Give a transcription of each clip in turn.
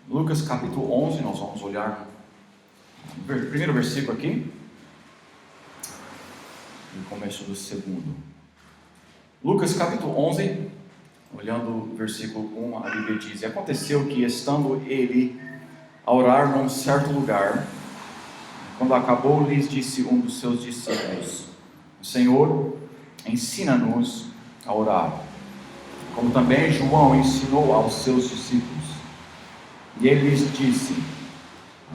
Lucas capítulo 11, nós vamos olhar o primeiro versículo aqui, no começo do segundo. Lucas capítulo 11, olhando o versículo 1, a Bíblia diz: E aconteceu que, estando ele a orar num certo lugar, quando acabou, lhes disse um dos seus discípulos: Senhor, ensina-nos a orar, como também João ensinou aos seus discípulos. E ele lhes disse: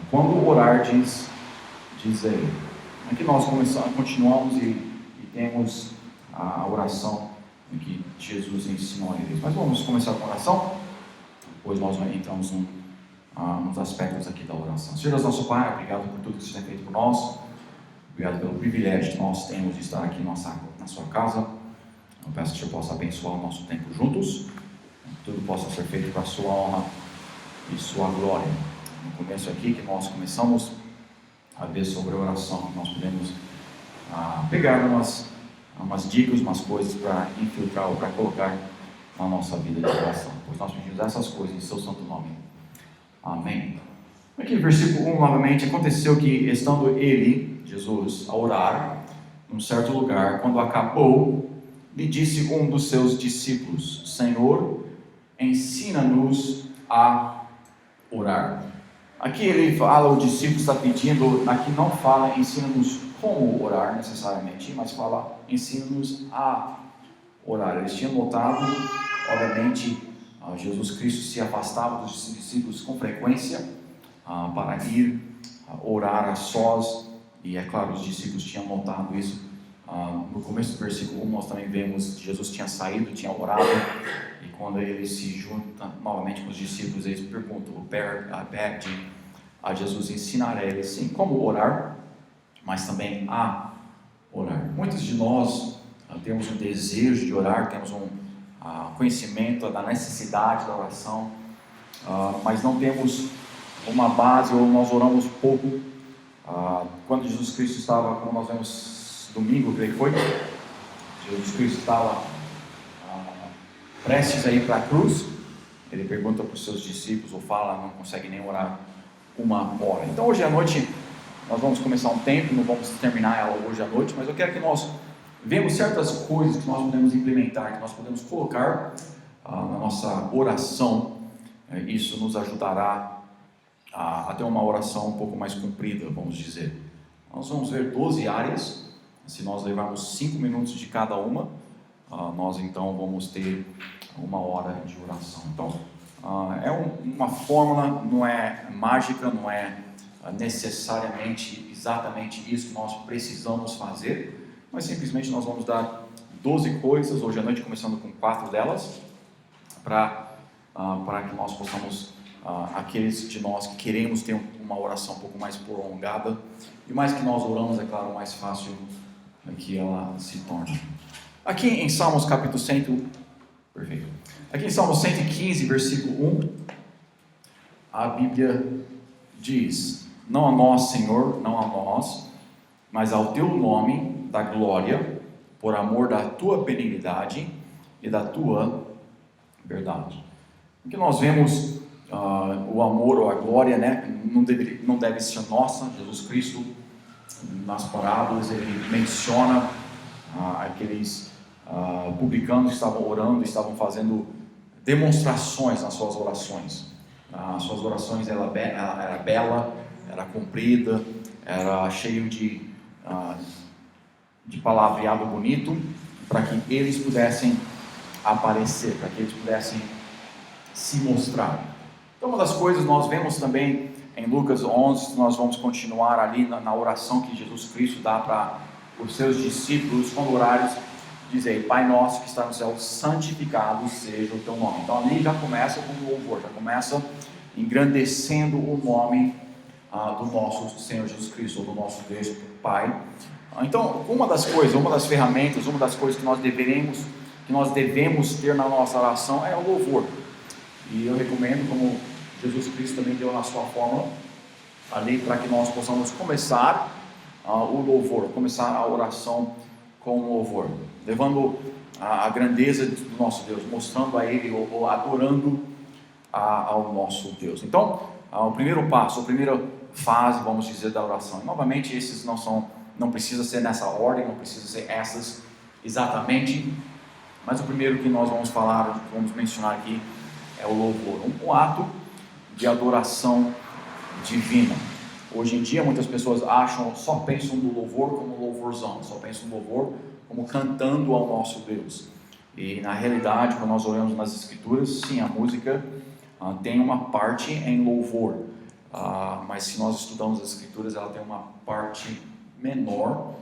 quando orardes, dizei. Aqui nós continuamos e temos a oração que Jesus ensinou a eles. Mas vamos começar com a oração, depois nós entramos nos aspectos aqui da oração. Senhor Deus nosso Pai, obrigado por tudo que você tem feito por nós, obrigado pelo privilégio que nós temos de estar aqui na sua casa. Eu peço que o Senhor possa abençoar o nosso tempo juntos, que tudo possa ser feito para a sua honra e sua glória. No começo aqui que nós começamos a ver sobre a oração, nós podemos pegar umas dicas, umas coisas para infiltrar ou para colocar na nossa vida de oração, pois nós pedimos essas coisas em seu santo nome. Amém. Aqui no versículo 1 novamente: aconteceu que, estando ele, Jesus, a orar num certo lugar, quando acabou, lhe disse um dos seus discípulos: Senhor, ensina-nos a orar. Aqui ele fala, o discípulo está pedindo, aqui não fala ensina-nos como orar necessariamente, mas fala ensina-nos a orar. Eles tinham notado, obviamente, Jesus Cristo se afastava dos discípulos com frequência para ir orar a sós, e é claro, os discípulos tinham notado isso. No começo do versículo 1 nós também vemos que Jesus tinha saído, tinha orado, e quando ele se junta novamente com os discípulos, eles perguntam, pede a Jesus ensinar a eles sim como orar, mas também a orar. Muitos de nós temos um desejo de orar, temos um conhecimento da necessidade da oração, mas não temos uma base, ou nós oramos pouco. Quando Jesus Cristo estava, como nós vemos domingo, creio que foi, Jesus Cristo estava prestes a ir para a cruz, ele pergunta para os seus discípulos, ou fala, não consegue nem orar uma hora. Então hoje à noite nós vamos começar um tempo, não vamos terminar ela hoje à noite, mas eu quero que nós vemos certas coisas que nós podemos implementar, que nós podemos colocar na nossa oração. Isso nos ajudará a ter uma oração um pouco mais comprida, vamos dizer. Nós vamos ver 12 áreas. Se nós levarmos 5 minutos de cada uma, nós então vamos ter 1 hora de oração. Então, é uma fórmula, não é mágica, não é necessariamente exatamente isso que nós precisamos fazer, mas simplesmente nós vamos dar 12 coisas, hoje à noite, começando com 4 delas, para que nós possamos, aqueles de nós que queremos ter uma oração um pouco mais prolongada, e mais que nós oramos, é claro, mais fácil que ela se torne. Aqui em Salmos capítulo 100, perfeito. Aqui em Salmos 115, versículo 1, a Bíblia diz: não a nós, Senhor, não a nós, mas ao teu nome da glória, por amor da tua benignidade e da tua verdade. Aqui nós vemos o amor ou a glória, né? Não deve ser nossa. Jesus Cristo, nas parábolas, ele menciona aqueles publicanos que estavam orando, estavam fazendo demonstrações nas suas orações. As suas orações era bela, era comprida, era cheio de palavreado bonito, para que eles pudessem aparecer, para que eles pudessem se mostrar. Então, uma das coisas nós vemos também em Lucas 11, nós vamos continuar ali na oração que Jesus Cristo dá para os seus discípulos, quando orares, dizei: Pai nosso que está no céu, santificado seja o teu nome. Então ali já começa com o louvor, já começa engrandecendo o nome do nosso Senhor Jesus Cristo, ou do nosso Deus Pai. Então, uma das coisas, uma das ferramentas, uma das coisas que nós devemos ter na nossa oração é o louvor. E eu recomendo, como Jesus Cristo também deu na sua fórmula ali, para que nós possamos começar o louvor, começar a oração com louvor, levando a grandeza do nosso Deus, mostrando a Ele, ou adorando ao nosso Deus. Então, o primeiro passo, a primeira fase, vamos dizer, da oração. E, novamente, esses não precisa ser nessa ordem, não precisa ser essas exatamente, mas o primeiro que nós vamos mencionar aqui é o louvor, um ato de adoração divina. Hoje em dia muitas pessoas só pensam no louvor como louvorzão, só pensam no louvor como cantando ao nosso Deus. E na realidade, quando nós olhamos nas Escrituras, sim, a música tem uma parte em louvor, mas se nós estudamos as Escrituras, ela tem uma parte menor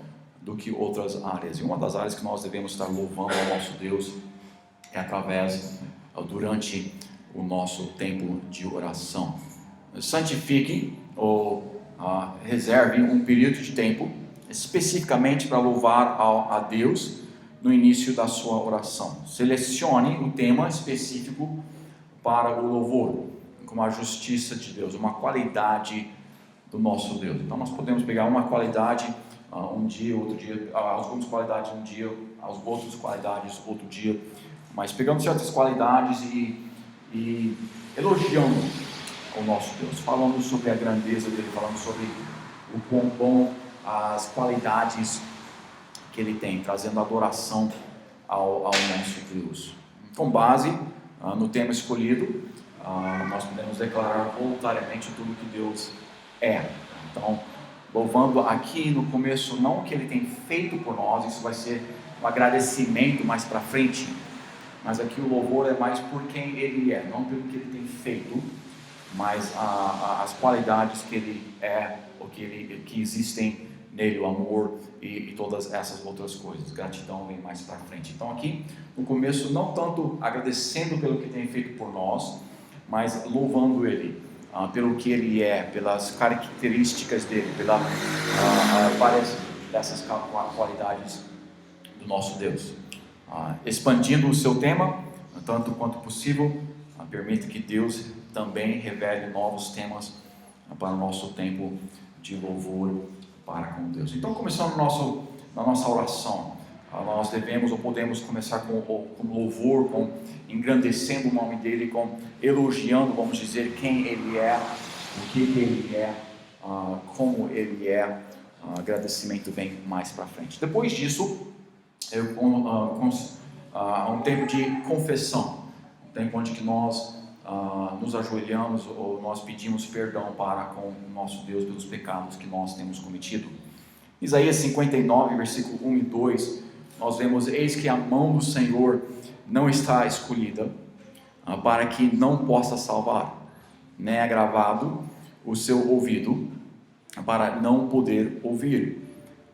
do que outras áreas. E uma das áreas que nós devemos estar louvando ao nosso Deus é durante o nosso tempo de oração. Santifique ou reserve um período de tempo especificamente para louvar a Deus no início da sua oração. Selecione um tema específico para o louvor, como a justiça de Deus, uma qualidade do nosso Deus. Então nós podemos pegar uma qualidade um dia, outro dia, algumas qualidades um dia, as outras qualidades outro dia, mas pegando certas qualidades e elogiando o nosso Deus, falando sobre a grandeza dele, falando sobre o quão bom, as qualidades que ele tem, trazendo adoração ao nosso Deus. Com base no tema escolhido, nós podemos declarar voluntariamente tudo que Deus é. Então, louvando aqui no começo não o que ele tem feito por nós, isso vai ser um agradecimento mais para frente, mas aqui o louvor é mais por quem ele é, não pelo que ele tem feito, mas as qualidades que ele é, que existem nele, o amor e todas essas outras coisas. Gratidão vem mais para frente. Então aqui no começo não tanto agradecendo pelo que tem feito por nós, mas louvando ele pelo que ele é, pelas características dele, pela várias dessas qualidades do nosso Deus. Expandindo o seu tema, tanto quanto possível, permita que Deus também revele novos temas para o nosso tempo de louvor para com Deus. Então, começando na nossa oração, nós devemos ou podemos começar com louvor, com engrandecendo o nome dele, com elogiando, vamos dizer, quem ele é, o que ele é, como ele é. Agradecimento vem mais para frente. Depois disso, um tempo de confissão, um tempo onde que nós nos ajoelhamos ou nós pedimos perdão para com o nosso Deus pelos pecados que nós temos cometido. Isaías 59, versículo 1 e 2, nós vemos: eis que a mão do Senhor não está escolhida para que não possa salvar, nem é gravado o seu ouvido para não poder ouvir,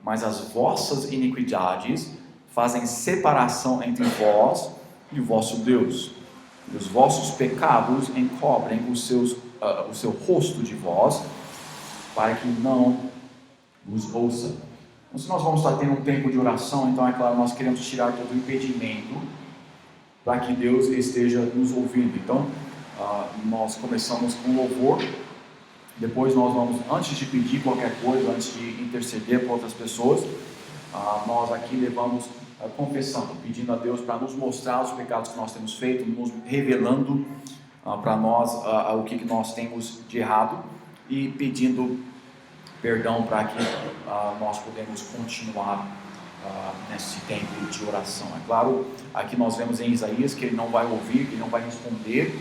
mas as vossas iniquidades fazem separação entre vós e o vosso Deus, e os vossos pecados encobrem o seu rosto de vós, para que não vos ouça. Então, se nós vamos estar tendo um tempo de oração, então é claro, nós queremos tirar todo o impedimento para que Deus esteja nos ouvindo. Então, nós começamos com louvor, depois nós vamos, antes de pedir qualquer coisa, antes de interceder por outras pessoas, nós aqui levamos confessando, pedindo a Deus para nos mostrar os pecados que nós temos feito, nos revelando para nós o que nós temos de errado e pedindo perdão para que nós podemos continuar nesse tempo de oração. É claro, aqui nós vemos em Isaías que ele não vai ouvir, que ele não vai responder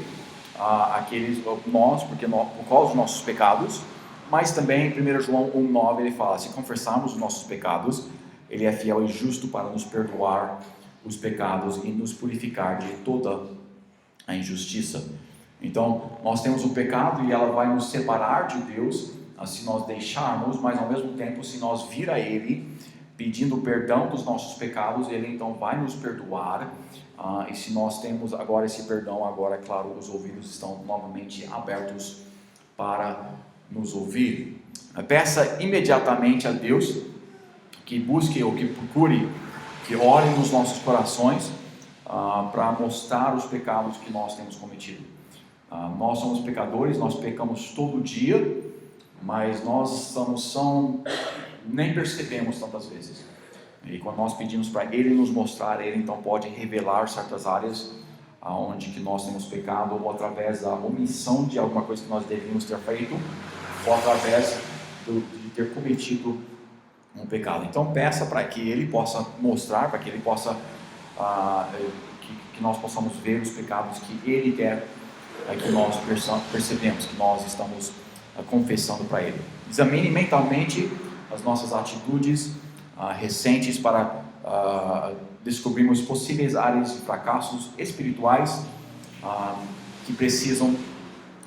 nós, por causa dos nossos pecados, mas também em 1 João 1,9 ele fala: se confessarmos os nossos pecados, ele é fiel e justo para nos perdoar os pecados e nos purificar de toda a injustiça. Então, nós temos o pecado e ela vai nos separar de Deus, se nós deixarmos, mas ao mesmo tempo, se nós vir a Ele, pedindo perdão dos nossos pecados, Ele então vai nos perdoar, e se nós temos agora esse perdão, agora, é claro, os ouvidos estão novamente abertos para nos ouvir. Peça imediatamente a Deus que busque ou que procure, que ore nos nossos corações para mostrar os pecados que nós temos cometido. Nós somos pecadores, nós pecamos todo dia, mas nós nem percebemos tantas vezes. E quando nós pedimos para Ele nos mostrar, Ele então pode revelar certas áreas aonde que nós temos pecado, ou através da omissão de alguma coisa que nós deveríamos ter feito, ou através de ter cometido um pecado. Então peça para que Ele possa mostrar, para que Ele possa, que nós possamos ver os pecados que Ele quer que nós percebemos, que nós estamos confessando para Ele. Examine mentalmente as nossas atitudes recentes para descobrirmos possíveis áreas de fracassos espirituais que precisam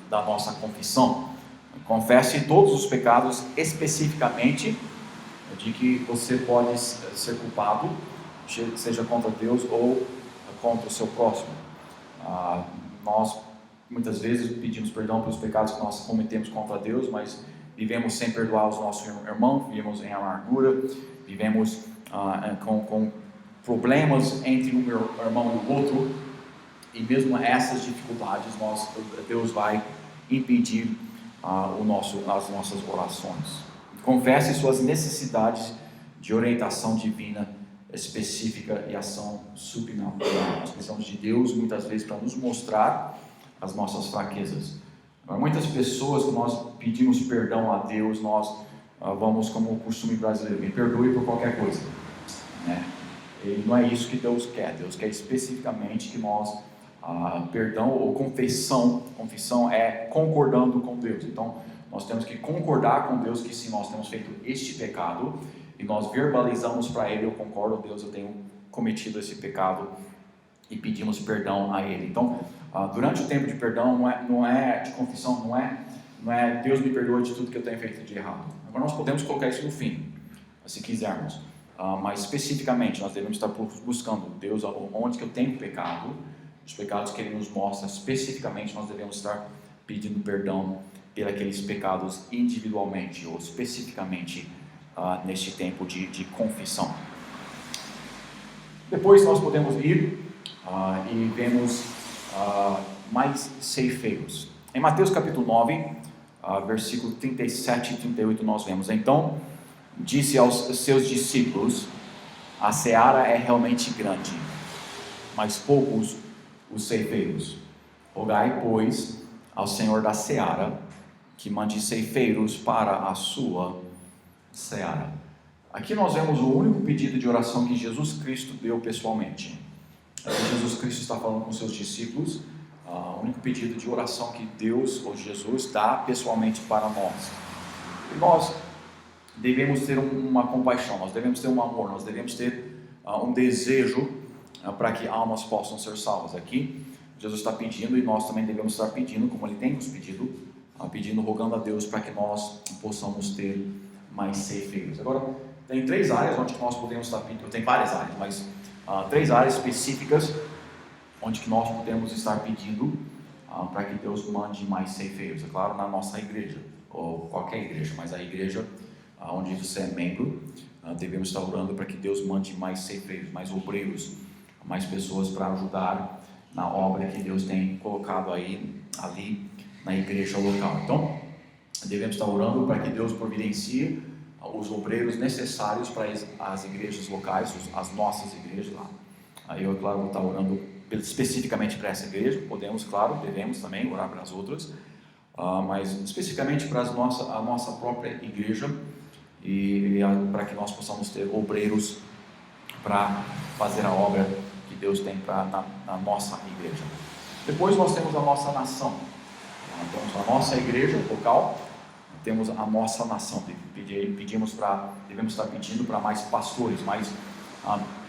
da nossa confissão. Confesse todos os pecados especificamente de que você pode ser culpado, seja contra Deus ou contra o seu próximo. Nós muitas vezes pedimos perdão pelos pecados que nós cometemos contra Deus, mas vivemos sem perdoar os nossos irmãos, vivemos em amargura, vivemos com problemas entre um irmão e o outro, e mesmo essas dificuldades Deus vai impedir as nossas orações. Confesse suas necessidades de orientação divina específica e ação supernatural. Nós precisamos de Deus muitas vezes para nos mostrar as nossas fraquezas. Muitas pessoas que nós pedimos perdão a Deus, nós vamos como o costume brasileiro, me perdoe por qualquer coisa, né? E não é isso que Deus quer. Deus quer especificamente que nós perdão ou confissão é concordando com Deus. Então nós temos que concordar com Deus que sim, nós temos feito este pecado, e nós verbalizamos para Ele: eu concordo, Deus, eu tenho cometido esse pecado, e pedimos perdão a Ele. Então durante o tempo de perdão não é de confissão, não é Deus me perdoa de tudo que eu tenho feito de errado. Agora nós podemos colocar isso no fim, se quisermos, mas especificamente nós devemos estar buscando Deus onde que eu tenho pecado, os pecados que Ele nos mostra especificamente, nós devemos estar pedindo perdão por aqueles pecados individualmente ou especificamente neste tempo de confissão. Depois nós podemos ir e vemos mais ceifeiros. Em Mateus capítulo 9, versículo 37 e 38 nós vemos: então disse aos seus discípulos: a seara é realmente grande, mas poucos os ceifeiros. Rogai, pois, ao Senhor da seara que mande ceifeiros para a sua seara. Aqui nós vemos o único pedido de oração que Jesus Cristo deu pessoalmente. Jesus Cristo está falando com seus discípulos, o único pedido de oração que Deus ou Jesus dá pessoalmente para nós. E nós devemos ter uma compaixão, nós devemos ter um amor, nós devemos ter um desejo para que almas possam ser salvas. Aqui Jesus está pedindo, e nós também devemos estar pedindo, como Ele tem nos pedido, rogando a Deus para que nós possamos ter mais ceifeiros. Agora, tem três áreas onde nós podemos estar pedindo, tem várias áreas, mas três áreas específicas onde que nós podemos estar pedindo para que Deus mande mais ceifeiros. É claro, na nossa igreja, ou qualquer igreja, mas a igreja onde você é membro, devemos estar orando para que Deus mande mais ceifeiros, mais obreiros, mais pessoas para ajudar na obra que Deus tem colocado ali na igreja local. Então, devemos estar orando para que Deus providencie os obreiros necessários para as igrejas locais, as nossas igrejas lá. Aí eu, claro, vou estar orando especificamente para essa igreja. Podemos, claro, devemos também orar para as outras, mas especificamente para a nossa própria igreja, e para que nós possamos ter obreiros para fazer a obra que Deus tem na nossa igreja. Depois nós temos a nossa nação. Temos a nossa igreja local, temos a nossa nação. Devemos estar pedindo para mais pastores, mais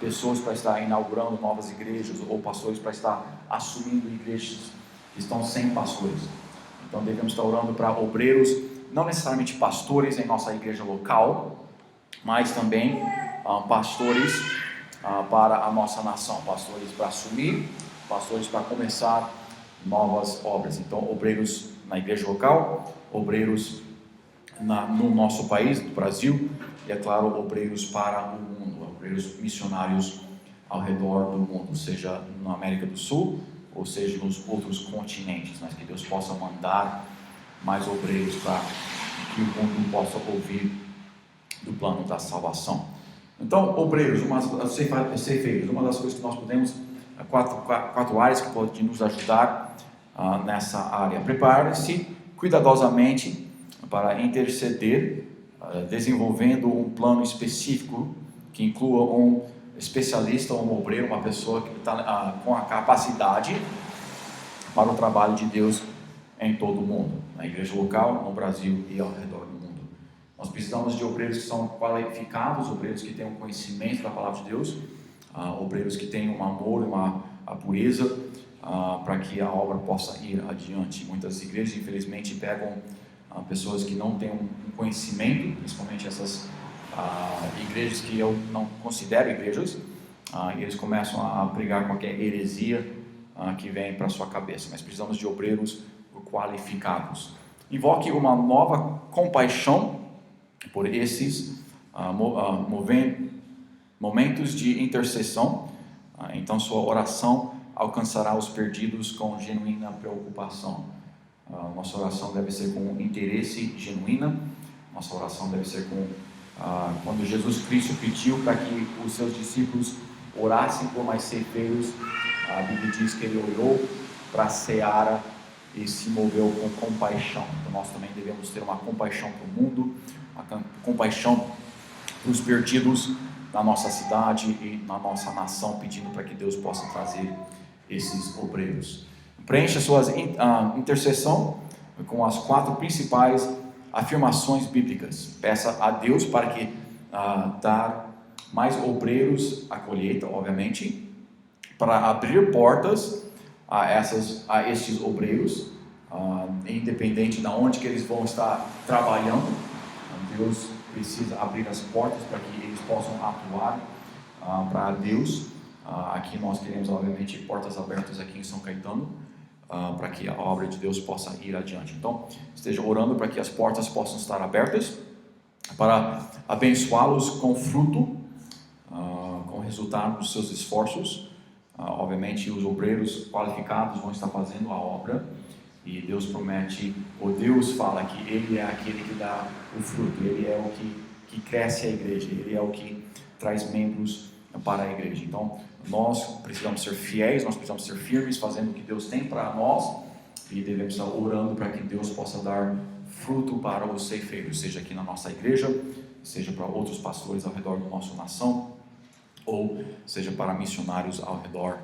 pessoas para estar inaugurando novas igrejas, ou pastores para estar assumindo igrejas que estão sem pastores. Então devemos estar orando para obreiros, não necessariamente pastores em nossa igreja local, mas também pastores para a nossa nação, pastores para assumir, pastores para começar novas obras. Então, obreiros na igreja local, obreiros no nosso país, no Brasil, e é claro, obreiros para o mundo, obreiros missionários ao redor do mundo, seja na América do Sul ou seja nos outros continentes, mas que Deus possa mandar mais obreiros para que o mundo possa ouvir do plano da salvação. Então, obreiros, ceifeiros, uma das coisas que nós podemos quatro áreas que podem nos ajudar nessa área. Prepare-se cuidadosamente para interceder, desenvolvendo um plano específico que inclua um especialista, um obreiro, uma pessoa que está com a capacidade para o trabalho de Deus em todo o mundo, na igreja local, no Brasil e ao redor do mundo. Nós precisamos de obreiros que são qualificados, obreiros que tenham conhecimento da palavra de Deus, obreiros que tenham um amor, a pureza, para que a obra possa ir adiante. Muitas igrejas, infelizmente, pegam pessoas que não têm um conhecimento, principalmente essas igrejas que eu não considero igrejas, e eles começam a pregar qualquer heresia que vem para a sua cabeça. Mas precisamos de obreiros qualificados. Invoque uma nova compaixão por esses momentos de intercessão. Então sua oração alcançará os perdidos com genuína preocupação. Nossa oração deve ser com interesse genuíno. Nossa oração deve ser com quando Jesus Cristo pediu para que os seus discípulos orassem por mais ceifeiros, a Bíblia diz que ele olhou para a seara e se moveu com compaixão. Então nós também devemos ter uma compaixão para o mundo, uma compaixão para os perdidos na nossa cidade e na nossa nação, pedindo para que Deus possa trazer esses obreiros. Preencha sua intercessão com as 4 principais afirmações bíblicas. Peça a Deus para que dar mais obreiros à colheita, obviamente, para abrir portas a estes obreiros, independente de onde que eles vão estar trabalhando. Deus precisa abrir as portas para que eles possam atuar para Deus. Aqui nós queremos, obviamente, portas abertas aqui em São Caetano, para que a obra de Deus possa ir adiante. Então, esteja orando para que as portas possam estar abertas, para abençoá-los com fruto, com o resultado dos seus esforços. Obviamente, os obreiros qualificados vão estar fazendo a obra, e Deus promete, ou Deus fala que Ele é aquele que dá o fruto, Ele é o que cresce a igreja, Ele é o que traz membros para a igreja. Então, nós precisamos ser fiéis, nós precisamos ser firmes, fazendo o que Deus tem para nós, e devemos estar orando para que Deus possa dar fruto para os ceifeiros, seja aqui na nossa igreja, seja para outros pastores ao redor da nossa nação, ou seja para missionários ao redor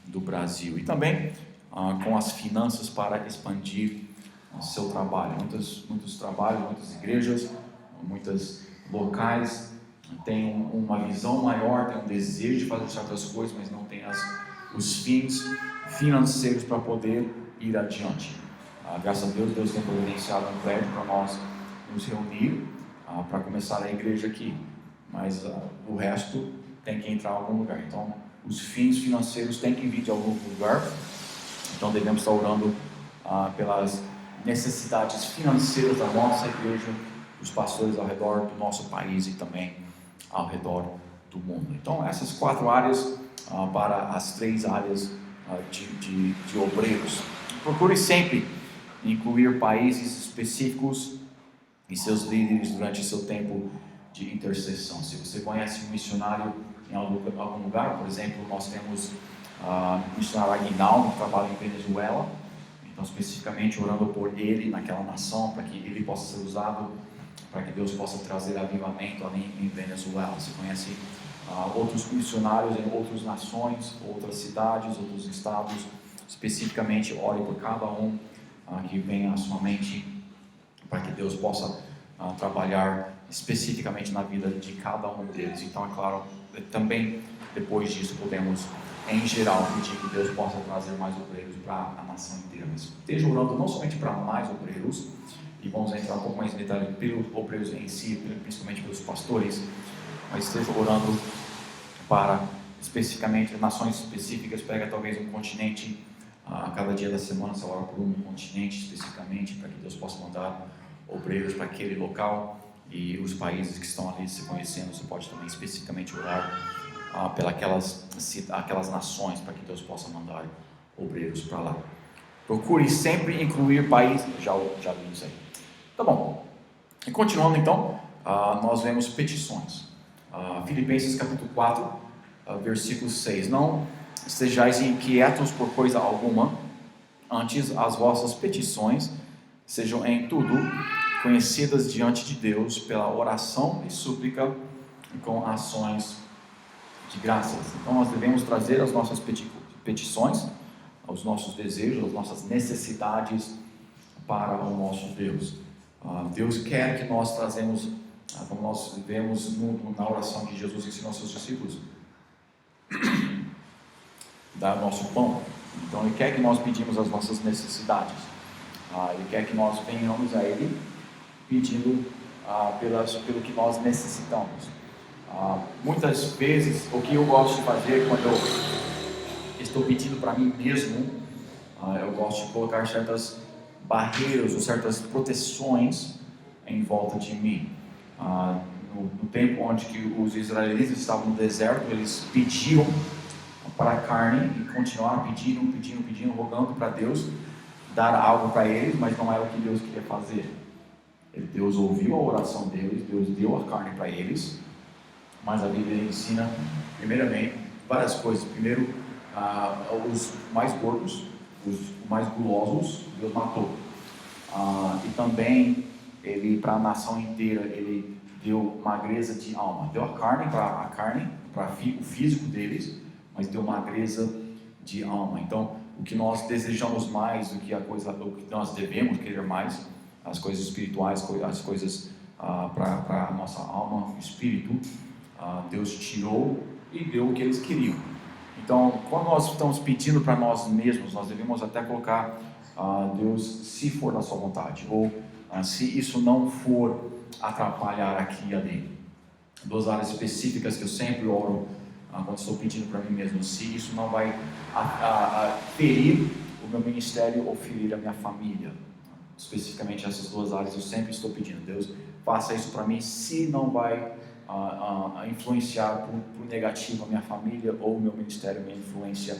do Brasil. E também com as finanças para expandir seu trabalho. Muitos trabalhos, muitas igrejas, muitos locais têm uma visão maior, têm um desejo de fazer certas coisas, mas não têm os fins financeiros para poder ir adiante. Graças a Deus, Deus tem providenciado um prédio para nós nos reunir, para começar a igreja aqui, mas o resto tem que entrar em algum lugar. Então, os fins financeiros têm que vir de algum lugar. Então, devemos estar orando pelas necessidades financeiras da nossa igreja, dos pastores ao redor do nosso país e também ao redor do mundo. Então, essas 4 áreas para as 3 áreas de obreiros. Procure sempre incluir países específicos e seus líderes durante seu tempo de intercessão. Se você conhece um missionário em algum lugar, por exemplo, nós temos o missionário Aguinaldo, que trabalha em Venezuela, então especificamente orando por ele naquela nação, para que ele possa ser usado, para que Deus possa trazer avivamento ali em Venezuela. Você conhece outros missionários em outras nações, outras cidades, outros estados, especificamente ore por cada um que vem à sua mente, para que Deus possa trabalhar especificamente na vida de cada um deles. Então, é claro, também depois disso podemos, em geral, pedir que Deus possa trazer mais obreiros para a nação inteira. Mas esteja orando não somente para mais obreiros, e vamos entrar um pouco mais em detalhe pelos obreiros em si, principalmente pelos pastores, mas esteja orando para especificamente nações específicas. Pega talvez um continente, a cada dia da semana você ora por um continente especificamente, para que Deus possa mandar obreiros para aquele local, e os países que estão ali se conhecendo, você pode também especificamente orar aquelas nações, para que Deus possa mandar obreiros para lá. Procure sempre incluir países, já li isso aí. Tá bom, e continuando então, nós vemos petições. Filipenses capítulo 4, versículo 6. Não estejais inquietos por coisa alguma, antes as vossas petições sejam em tudo conhecidas diante de Deus pela oração e súplica e com ações de graças. Então nós devemos trazer as nossas petições, os nossos desejos, as nossas necessidades para o nosso Deus. Deus quer que nós trazemos, como nós vemos na oração que Jesus ensinou aos seus discípulos, dar o nosso pão. Então Ele quer que nós pedimos as nossas necessidades. Ele quer que nós venhamos a Ele pedindo pelo que nós necessitamos. Muitas vezes, o que eu gosto de fazer quando eu estou pedindo para mim mesmo, eu gosto de colocar certas barreiras ou certas proteções em volta de mim. No tempo onde que os israelitas estavam no deserto, eles pediam para a carne e continuaram pedindo, rogando para Deus dar algo para eles, mas não era o que Deus queria fazer. Deus ouviu a oração deles, Deus deu a carne para eles, mas a Bíblia ensina, primeiramente, várias coisas. Primeiro, os mais gordos, os mais gulosos, Deus matou. E também, para a nação inteira, Ele deu magreza de alma. Deu a carne para o físico deles, mas deu magreza de alma. Então, o que nós desejamos mais do que o que nós devemos querer mais, as coisas espirituais, as coisas para a nossa alma, o espírito, Deus tirou e deu o que eles queriam. Então, quando nós estamos pedindo para nós mesmos, nós devemos até colocar Deus, se for da sua vontade, ou se isso não for atrapalhar aqui e ali. Duas áreas específicas que eu sempre oro quando estou pedindo para mim mesmo, se isso não vai ferir o meu ministério ou ferir a minha família. Especificamente essas duas áreas eu sempre estou pedindo, Deus, faça isso para mim, se não vai influenciar por negativo a minha família ou o meu ministério, minha influência,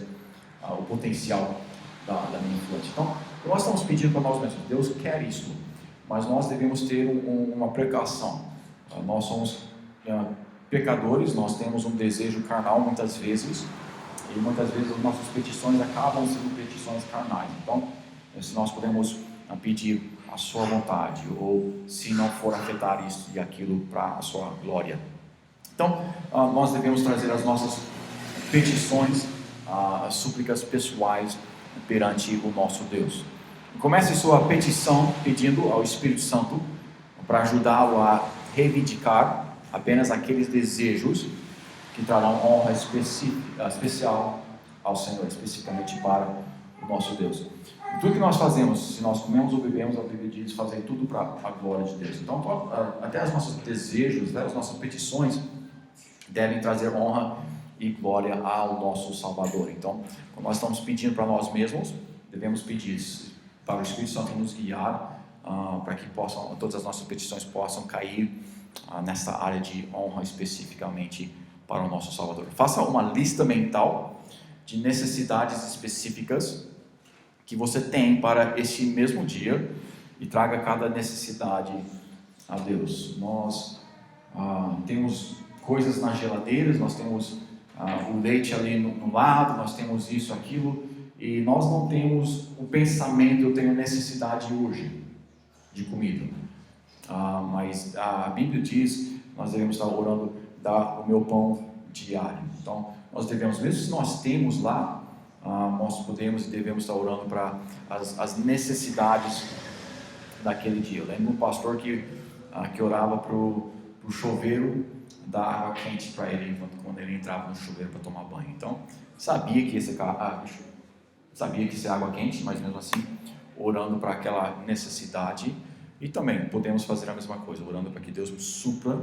o potencial da minha influência. Então, nós estamos pedindo para nós mesmos, Deus quer isso, mas nós devemos ter uma precaução. Nós somos pecadores, nós temos um desejo carnal muitas vezes, e muitas vezes as nossas petições acabam sendo petições carnais. Então, se nós podemos pedir a sua vontade, ou se não for afetar isso e aquilo para a sua glória. Então, nós devemos trazer as nossas petições, as súplicas pessoais perante o nosso Deus. Comece sua petição pedindo ao Espírito Santo para ajudá-lo a reivindicar apenas aqueles desejos que trarão honra especial ao Senhor, especificamente para o nosso Deus. Tudo que nós fazemos, se nós comemos ou bebemos, a Bíblia diz fazer tudo para a glória de Deus. Então, até os nossos desejos, as nossas petições devem trazer honra e glória ao nosso Salvador. Então, quando nós estamos pedindo para nós mesmos, devemos pedir para o Espírito Santo nos guiar, para que todas as nossas petições possam cair nessa área de honra especificamente para o nosso Salvador. Faça uma lista mental de necessidades específicas que você tem para este mesmo dia e traga cada necessidade a Deus. Nós temos coisas nas geladeiras, nós temos o leite ali no lado, nós temos isso, aquilo, e nós não temos o pensamento, eu tenho necessidade hoje de comida. Mas a Bíblia diz, nós devemos estar orando, dá o meu pão diário. Então, nós devemos, mesmo se nós temos lá, nós podemos e devemos estar orando para as necessidades daquele dia. Eu lembro um pastor que orava para o chuveiro dar água quente para ele quando ele entrava no chuveiro para tomar banho. Então, sabia que ia ser água quente, mas mesmo assim, orando para aquela necessidade. E também podemos fazer a mesma coisa, orando para que Deus supra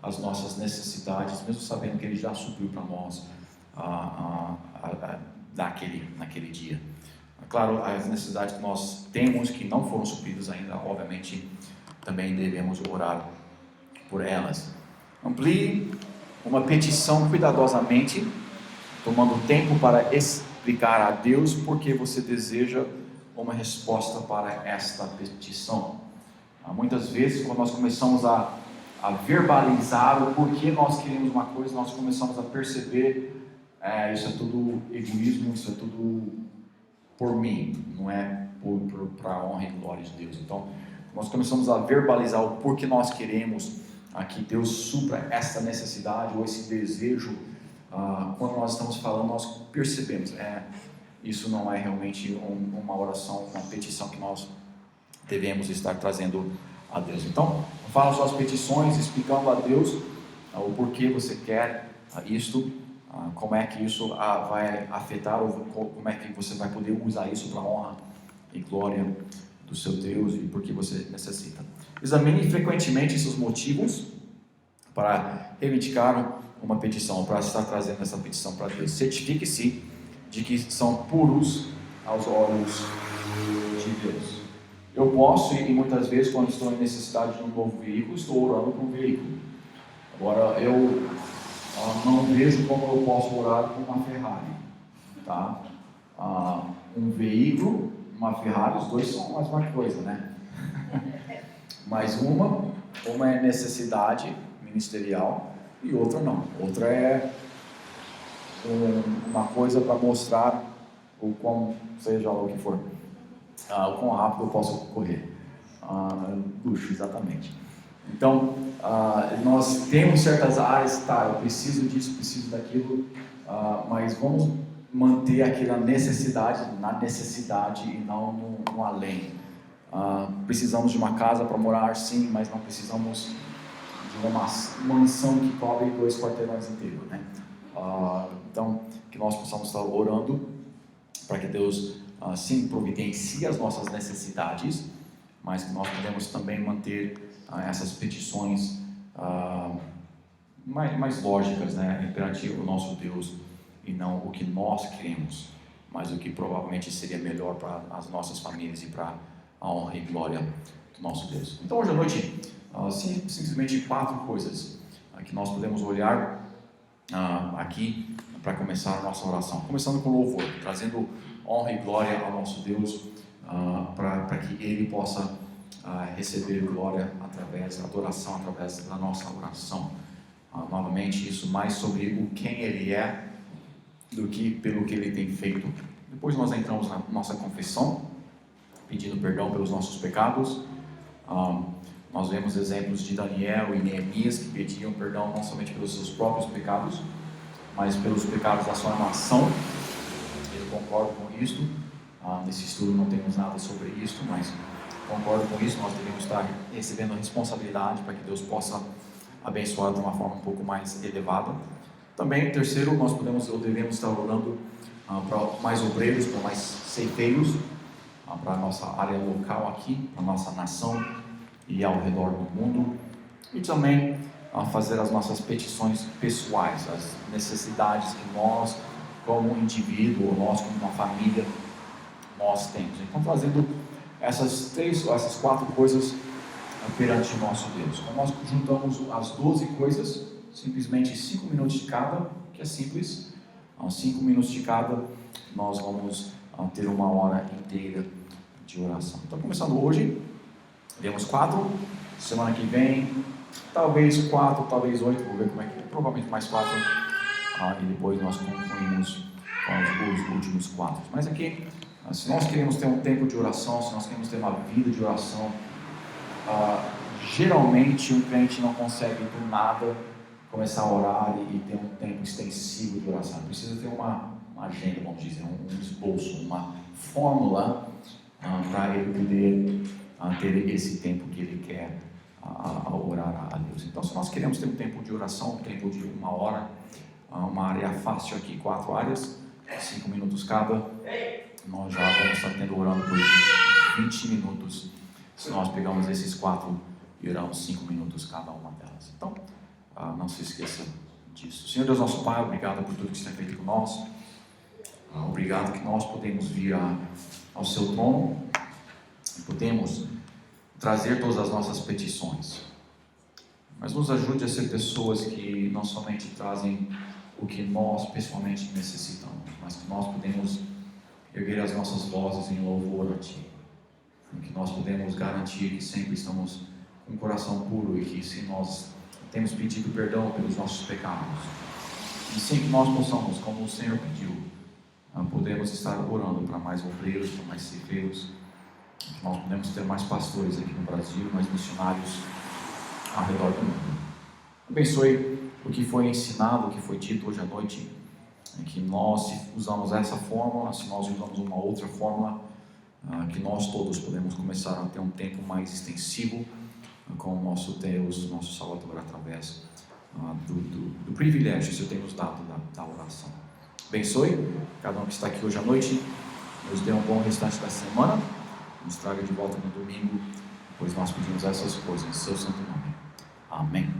as nossas necessidades, mesmo sabendo que Ele já supriu para nós naquele dia. Claro, as necessidades que nós temos que não foram supridas ainda, obviamente, também devemos orar por elas. Amplie uma petição cuidadosamente, tomando tempo para explicar a Deus por que você deseja uma resposta para esta petição. Muitas vezes, quando nós começamos a verbalizar o porquê nós queremos uma coisa, nós começamos a perceber isso é tudo egoísmo, isso é tudo por mim, não é para a honra e glória de Deus. Então, nós começamos a verbalizar o porquê nós queremos que Deus supra essa necessidade ou esse desejo. Quando nós estamos falando, nós percebemos, isso não é realmente uma oração, uma petição que nós devemos estar trazendo a Deus. Então, fala suas petições, explicando a Deus o porquê você quer isto, como é que isso vai afetar, ou como é que você vai poder usar isso para a honra e glória do seu Deus e por que você necessita. Examine frequentemente seus motivos para reivindicar uma petição, para estar trazendo essa petição para Deus. Certifique-se de que são puros aos olhos de Deus. Eu posso, e muitas vezes quando estou em necessidade de um novo veículo, estou orando por um veículo. Agora, eu não vejo como eu posso orar por uma Ferrari, tá? Um veículo, uma Ferrari, os dois são a mesma coisa, né? Mas uma é necessidade ministerial e outra não. Outra é uma coisa para mostrar o quão, seja o que for, o quão rápido eu posso correr. Luxo, exatamente. Então, nós temos certas áreas, eu preciso disso, preciso daquilo, mas vamos manter aquela necessidade na necessidade e não no além. Precisamos de uma casa para morar, sim, mas não precisamos de uma mansão que cobre 2 quarteirões inteiros, né? Então, que nós possamos estar orando para que Deus, sim, providencie as nossas necessidades, mas que nós podemos também manter essas petições mais lógicas, né? Imperativo do nosso Deus, e não o que nós queremos, mas o que provavelmente seria melhor para as nossas famílias e para a honra e glória do nosso Deus. Então, hoje à noite, simplesmente 4 coisas que nós podemos olhar aqui para começar a nossa oração. Começando com louvor, trazendo honra e glória ao nosso Deus, para que Ele possa receber glória através da adoração, através da nossa oração. Novamente, isso mais sobre o quem Ele é do que pelo que Ele tem feito. Depois nós entramos na nossa confissão, pedindo perdão pelos nossos pecados. Nós vemos exemplos de Daniel e Neemias que pediam perdão não somente pelos seus próprios pecados, mas pelos pecados da sua nação. Eu concordo com isto. Nesse estudo não temos nada sobre isto, mas concordo com isso. Nós devemos estar recebendo a responsabilidade para que Deus possa abençoar de uma forma um pouco mais elevada. Também, terceiro, nós devemos estar orando para mais obreiros, para mais ceifeiros, para a nossa área local aqui, para a nossa nação e ao redor do mundo. E também fazer as nossas petições pessoais, as necessidades que nós, como indivíduo, ou nós como uma família, nós temos. Então, trazendo essas 4 coisas perante o nosso Deus. Então, nós juntamos as 12 coisas, simplesmente 5 minutos de cada, que é simples. 5 minutos de cada, nós vamos ter 1 hora inteira de oração. Então, começando hoje, temos 4, semana que vem, talvez 4, talvez 8, vou ver como é que é, provavelmente mais 4, e depois nós concluímos com os últimos 4. Mas aqui, se nós queremos ter um tempo de oração, se nós queremos ter uma vida de oração, geralmente um crente não consegue do nada começar a orar e ter um tempo extensivo de oração. Precisa ter uma agenda, vamos dizer, um esboço, uma fórmula para ele poder ter esse tempo que ele quer orar a Deus. Então, se nós queremos ter um tempo de oração, um tempo de 1 hora, uma área fácil aqui, 4 áreas, 5 minutos cada, nós já vamos estar orando por 20 minutos, se nós pegamos esses 4 e oramos 5 minutos cada uma delas. Então, não se esqueça disso. Senhor Deus nosso Pai, obrigado por tudo que você tem feito com nós. Obrigado que nós podemos vir ao seu trono e podemos trazer todas as nossas petições. Mas nos ajude a ser pessoas que não somente trazem o que nós pessoalmente necessitamos, mas que nós podemos erguer as nossas vozes em louvor a Ti. Que nós podemos garantir que sempre estamos com um coração puro e que se nós temos pedido perdão pelos nossos pecados, E sem que nós possamos, como o Senhor pediu, podemos estar orando para mais obreiros, para mais ceifeiros, que nós podemos ter mais pastores aqui no Brasil, mais missionários ao redor do mundo. Abençoe o que foi ensinado, o que foi dito hoje à noite, que nós, se usamos essa fórmula, se nós usamos uma outra fórmula, que nós todos podemos começar a ter um tempo mais extensivo com o nosso Deus, nosso Salvador, através do privilégio que o Senhor tem nos dado da oração. Abençoe cada um que está aqui hoje à noite, nos dê um bom restante da semana, nos traga de volta no domingo, pois nós pedimos essas coisas em seu santo nome. Amém.